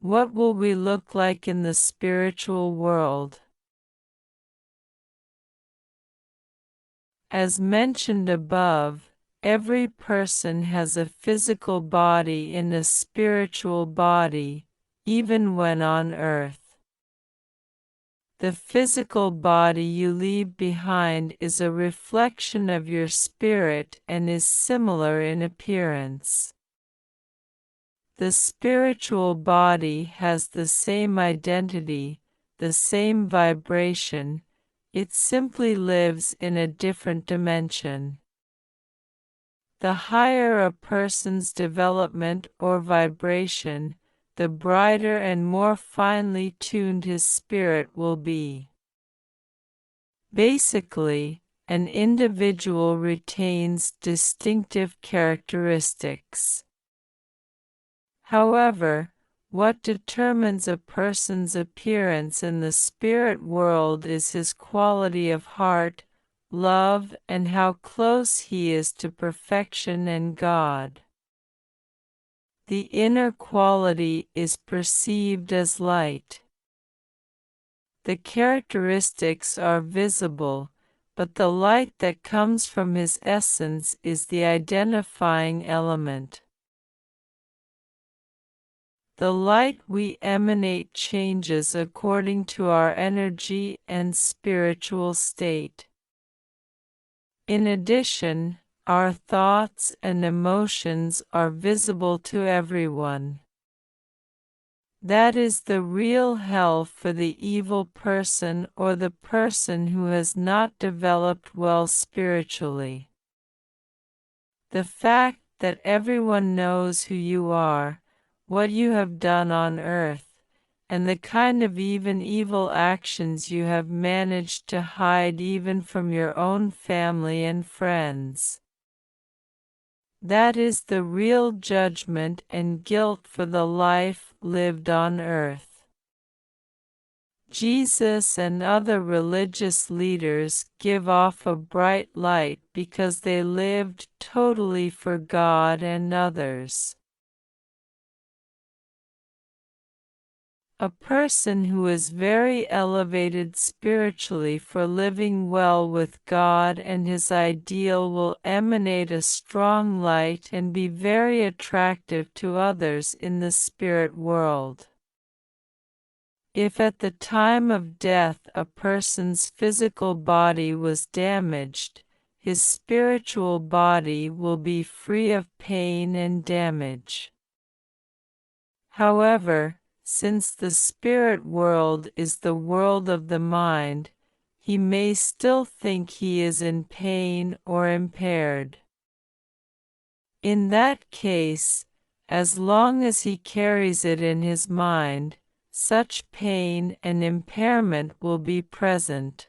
What will we look like in the spiritual world? As mentioned above, every person has a physical body and a spiritual body, even when on earth. The physical body you leave behind is a reflection of your spirit and is similar in appearance. The spiritual body has the same identity, the same vibration, it simply lives in a different dimension. The higher a person's development or vibration, the brighter and more finely tuned his spirit will be. Basically, an individual retains distinctive characteristics. However, what determines a person's appearance in the spirit world is his quality of heart, love, and how close he is to perfection and God. The inner quality is perceived as light. The characteristics are visible, but the light that comes from his essence is the identifying element. The light we emanate changes according to our energy and spiritual state. In addition, our thoughts and emotions are visible to everyone. That is the real hell for the evil person or the person who has not developed well spiritually. The fact that everyone knows who you are, what you have done on earth, and the kind of even evil actions you have managed to hide even from your own family and friends. That is the real judgment and guilt for the life lived on earth. Jesus and other religious leaders give off a bright light because they lived totally for God and others. A person who is very elevated spiritually for living well with God and his ideal will emanate a strong light and be very attractive to others in the spirit world. If at the time of death a person's physical body was damaged, his spiritual body will be free of pain and damage. However, since the spirit world is the world of the mind, he may still think he is in pain or impaired. In that case, as long as he carries it in his mind, such pain and impairment will be present.